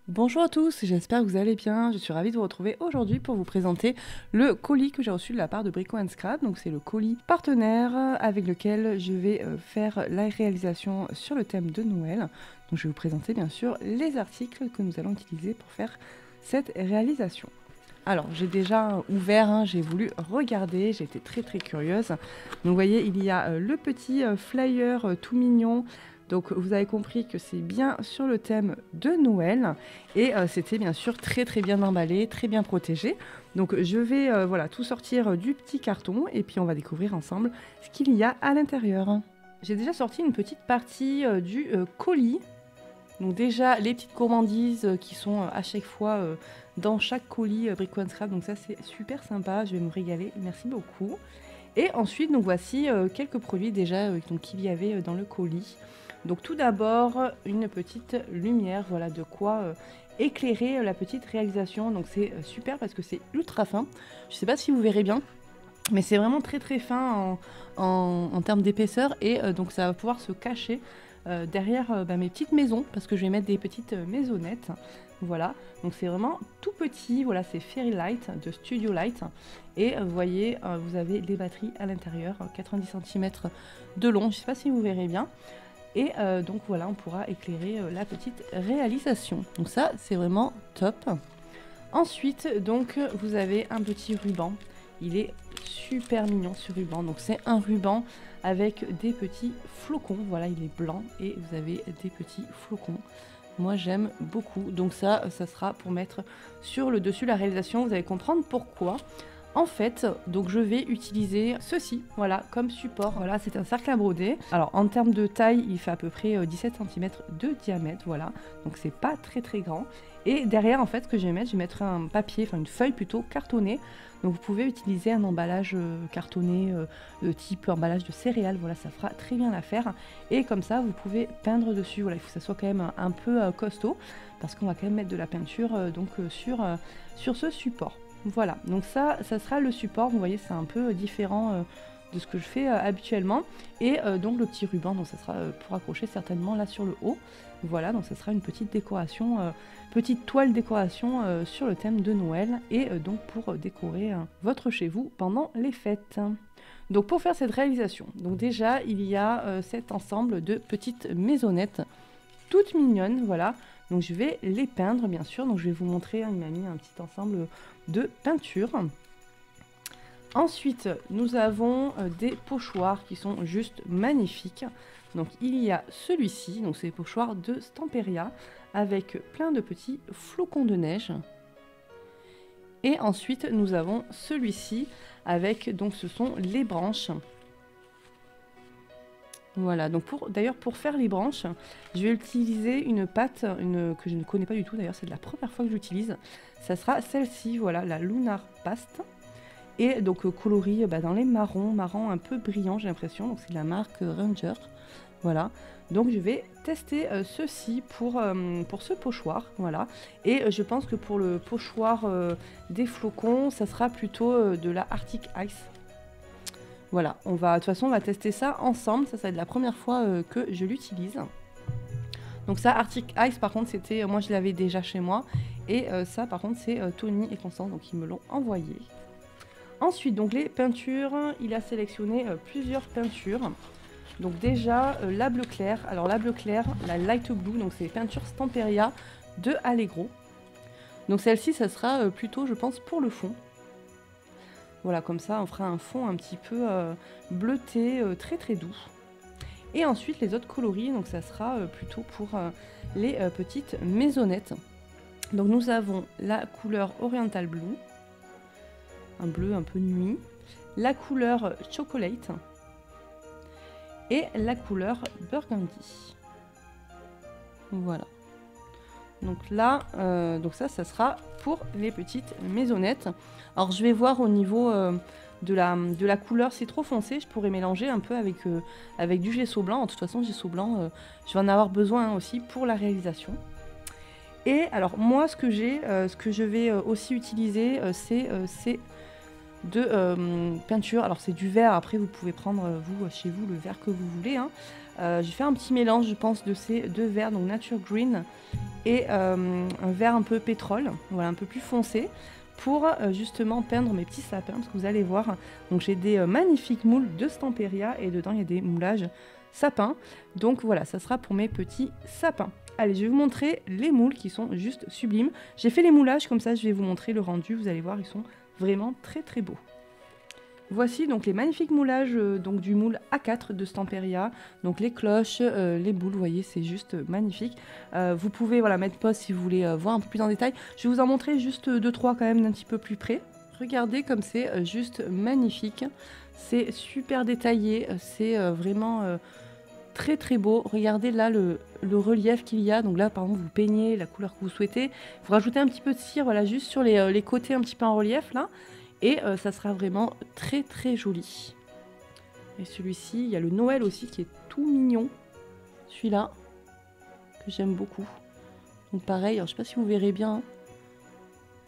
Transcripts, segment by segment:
Bonjour à tous, j'espère que vous allez bien. Je suis ravie de vous retrouver aujourd'hui pour vous présenter le colis que j'ai reçu de la part de Brico Scrap. Donc c'est le colis partenaire avec lequel je vais faire la réalisation sur le thème de Noël. Donc je vais vous présenter bien sûr les articles que nous allons utiliser pour faire cette réalisation. Alors j'ai déjà ouvert, j'ai voulu regarder, j'ai été très curieuse. Donc vous voyez, il y a le petit flyer tout mignon. Donc vous avez compris que c'est bien sur le thème de Noël et c'était bien sûr très bien emballé, très bien protégé. Donc je vais voilà, tout sortir du petit carton et puis on va découvrir ensemble ce qu'il y a à l'intérieur. J'ai déjà sorti une petite partie du colis. Donc déjà les petites gourmandises qui sont à chaque fois dans chaque colis Brico Scrap. Donc ça c'est super sympa, je vais me régaler, merci beaucoup. Et ensuite donc voici quelques produits déjà qu'il y avait dans le colis. Donc tout d'abord, une petite lumière, voilà de quoi éclairer la petite réalisation. Donc c'est super parce que c'est ultra fin. Je ne sais pas si vous verrez bien, mais c'est vraiment très fin en termes d'épaisseur. Et donc ça va pouvoir se cacher derrière mes petites maisons, parce que je vais mettre des petites maisonnettes. Voilà, donc c'est vraiment tout petit. Voilà, c'est Fairy Light de Studio Light. Et vous voyez, vous avez les batteries à l'intérieur, 90 cm de long. Je ne sais pas si vous verrez bien. Et donc voilà, on pourra éclairer la petite réalisation. Donc ça, c'est vraiment top. Ensuite, donc, vous avez un petit ruban. Il est super mignon ce ruban. Donc c'est un ruban avec des petits flocons. Voilà, il est blanc et vous avez des petits flocons. Moi, j'aime beaucoup. Donc ça sera pour mettre sur le dessus la réalisation. Vous allez comprendre pourquoi. En fait, donc je vais utiliser ceci, voilà, comme support. Voilà, c'est un cercle à broder. Alors, en termes de taille, il fait à peu près 17 cm de diamètre, voilà. Donc, c'est pas très grand. Et derrière, en fait, ce que je vais mettre un papier, enfin une feuille plutôt cartonnée. Donc, vous pouvez utiliser un emballage cartonné type emballage de céréales. Voilà, ça fera très bien l'affaire. Et comme ça, vous pouvez peindre dessus. Voilà, il faut que ça soit quand même un peu costaud parce qu'on va quand même mettre de la peinture sur ce support. Voilà, donc ça sera le support. Vous voyez, c'est un peu différent de ce que je fais habituellement. Et donc le petit ruban, donc ça sera pour accrocher certainement là sur le haut. Voilà, donc ça sera une petite décoration, petite toile décoration sur le thème de Noël. Et donc pour décorer votre chez vous pendant les fêtes. Donc pour faire cette réalisation, donc déjà il y a cet ensemble de petites maisonnettes toutes mignonnes, voilà. Donc je vais les peindre bien sûr. Donc je vais vous montrer, il m'a mis un petit ensemble de peinture. Ensuite, nous avons des pochoirs qui sont juste magnifiques. Donc il y a celui-ci, donc c'est les pochoirs de Stamperia avec plein de petits flocons de neige. Et ensuite, nous avons celui-ci avec, donc ce sont les branches. Voilà, donc d'ailleurs pour faire les branches, je vais utiliser une pâte que je ne connais pas du tout, d'ailleurs c'est la première fois que j'utilise. Ça sera celle-ci, voilà, la Lunar Paste. Et donc coloris dans les marrons un peu brillants j'ai l'impression, donc c'est de la marque Ranger. Voilà, donc je vais tester ceci pour ce pochoir, voilà. Et je pense que pour le pochoir des flocons, ça sera plutôt de la Arctic Ice. Voilà, de toute façon on va tester ça ensemble, ça va être la première fois que je l'utilise. Donc ça, Arctic Ice par contre, moi je l'avais déjà chez moi. Et ça par contre c'est Tony et Constance, donc ils me l'ont envoyé. Ensuite, donc les peintures, il a sélectionné plusieurs peintures. Donc déjà, la bleu clair, alors la bleu clair, la light blue, donc c'est les peintures Stamperia de Allegro. Donc celle-ci, ça sera plutôt je pense pour le fond. Voilà, comme ça, on fera un fond un petit peu bleuté, très doux. Et ensuite, les autres coloris, donc ça sera plutôt pour les petites maisonnettes. Donc nous avons la couleur Oriental Blue, un bleu un peu nuit, la couleur Chocolate et la couleur Burgundy. Voilà. Donc là, donc ça sera pour les petites maisonnettes. Alors je vais voir au niveau de la couleur, c'est trop foncé, je pourrais mélanger un peu avec du gesso blanc. De toute façon, gesso blanc, je vais en avoir besoin aussi pour la réalisation. Et alors moi, ce que je vais aussi utiliser, c'est de peinture. Alors c'est du verre, après vous pouvez prendre vous chez vous le verre que vous voulez, hein. J'ai fait un petit mélange je pense de ces deux verres, donc Nature Green et un vert un peu pétrole, voilà, un peu plus foncé, pour justement peindre mes petits sapins, parce que vous allez voir, donc j'ai des magnifiques moules de Stamperia et dedans il y a des moulages sapins, donc voilà, ça sera pour mes petits sapins. Allez, je vais vous montrer les moules qui sont juste sublimes. J'ai fait les moulages, comme ça je vais vous montrer le rendu, vous allez voir, ils sont vraiment très très beaux. Voici donc les magnifiques moulages donc du moule A4 de Stamperia, donc les cloches, les boules, vous voyez, c'est juste magnifique. Vous pouvez voilà, mettre pause si vous voulez voir un peu plus en détail. Je vais vous en montrer juste 2-3 quand même d'un petit peu plus près. Regardez comme c'est juste magnifique, c'est super détaillé, c'est vraiment très très beau. Regardez là le relief qu'il y a, donc là par exemple vous peignez la couleur que vous souhaitez, vous rajoutez un petit peu de cire, voilà, juste sur les côtés un petit peu en relief là. Et ça sera vraiment très très joli. Et celui-ci, il y a le Noël aussi qui est tout mignon. Celui-là, que j'aime beaucoup. Donc pareil, alors, je ne sais pas si vous verrez bien, hein,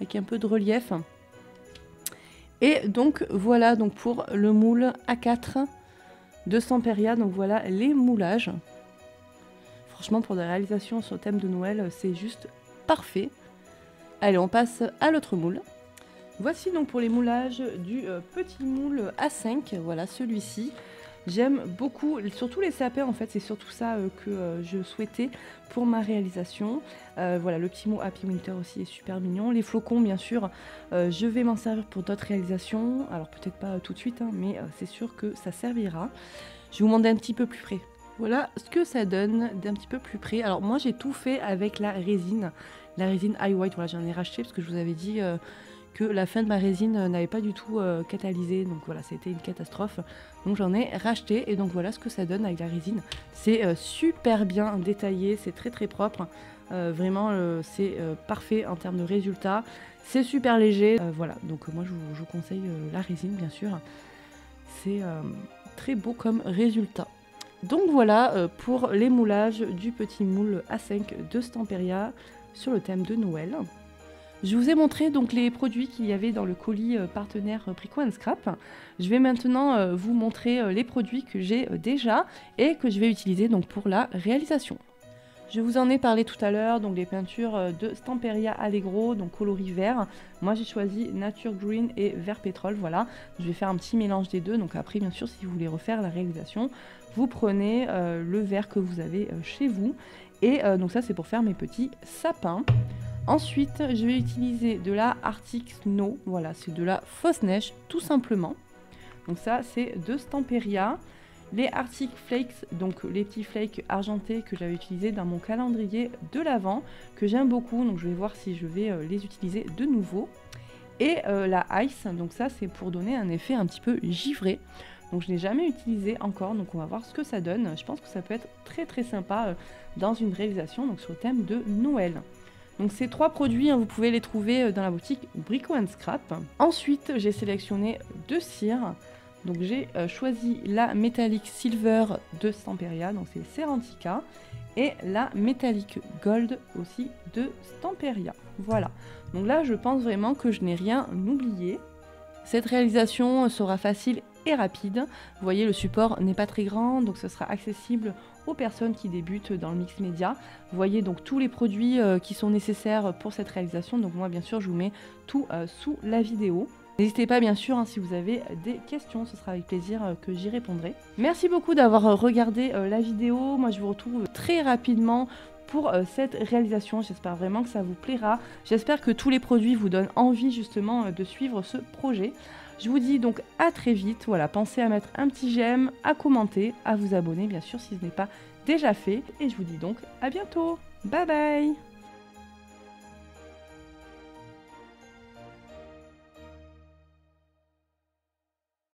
avec un peu de relief. Et donc voilà donc pour le moule A4 de Stamperia. Donc voilà les moulages. Franchement, pour des réalisations sur le thème de Noël, c'est juste parfait. Allez, on passe à l'autre moule. Voici donc pour les moulages du petit moule A5, voilà celui-ci. J'aime beaucoup, surtout les sapins en fait, c'est surtout ça que je souhaitais pour ma réalisation. Voilà, le petit mot Happy Winter aussi est super mignon. Les flocons bien sûr, je vais m'en servir pour d'autres réalisations. Alors peut-être pas tout de suite, hein, mais c'est sûr que ça servira. Je vais vous montrer un petit peu plus près. Voilà ce que ça donne d'un petit peu plus près. Alors moi j'ai tout fait avec la résine High White, voilà j'en ai racheté parce que je vous avais dit... que la fin de ma résine n'avait pas du tout catalysé, donc voilà, c'était une catastrophe. Donc j'en ai racheté et donc voilà ce que ça donne avec la résine. C'est super bien détaillé, c'est très très propre, vraiment c'est parfait en termes de résultats. C'est super léger, voilà, donc moi je vous conseille la résine bien sûr. C'est très beau comme résultat. Donc voilà pour les moulages du petit moule A5 de Stamperia sur le thème de Noël. Je vous ai montré donc les produits qu'il y avait dans le colis partenaire Brico Scrap. Je vais maintenant vous montrer les produits que j'ai déjà et que je vais utiliser donc pour la réalisation. Je vous en ai parlé tout à l'heure, donc les peintures de Stamperia Allegro, donc coloris vert. Moi j'ai choisi Nature Green et vert pétrole, voilà. Je vais faire un petit mélange des deux, donc après bien sûr si vous voulez refaire la réalisation, vous prenez le vert que vous avez chez vous. Et donc ça c'est pour faire mes petits sapins. Ensuite, je vais utiliser de la Arctic Snow, voilà, c'est de la fausse neige, tout simplement. Donc ça, c'est de Stamperia. Les Arctic Flakes, donc les petits flakes argentés que j'avais utilisés dans mon calendrier de l'Avent, que j'aime beaucoup, donc je vais voir si je vais les utiliser de nouveau. Et la Ice, donc ça, c'est pour donner un effet un petit peu givré. Donc je n'ai jamais utilisé encore, donc on va voir ce que ça donne. Je pense que ça peut être très très sympa dans une réalisation, donc sur le thème de Noël. Donc ces trois produits, hein, vous pouvez les trouver dans la boutique Brico Scrap. Ensuite, j'ai sélectionné deux cires. Donc j'ai choisi la Metallic Silver de Stamperia, donc c'est Serantica, et la Metallic Gold aussi de Stamperia. Voilà. Donc là, je pense vraiment que je n'ai rien oublié. Cette réalisation sera facile et rapide. Vous voyez, le support n'est pas très grand, donc ce sera accessible aux personnes qui débutent dans le mix média. Vous voyez donc tous les produits qui sont nécessaires pour cette réalisation. Donc moi, bien sûr, je vous mets tout sous la vidéo. N'hésitez pas, bien sûr, hein, si vous avez des questions, ce sera avec plaisir que j'y répondrai. Merci beaucoup d'avoir regardé la vidéo. Moi, je vous retrouve très rapidement pour cette réalisation. J'espère vraiment que ça vous plaira. J'espère que tous les produits vous donnent envie justement de suivre ce projet. Je vous dis donc à très vite. Voilà, pensez à mettre un petit j'aime, à commenter, à vous abonner bien sûr si ce n'est pas déjà fait. Et je vous dis donc à bientôt. Bye bye.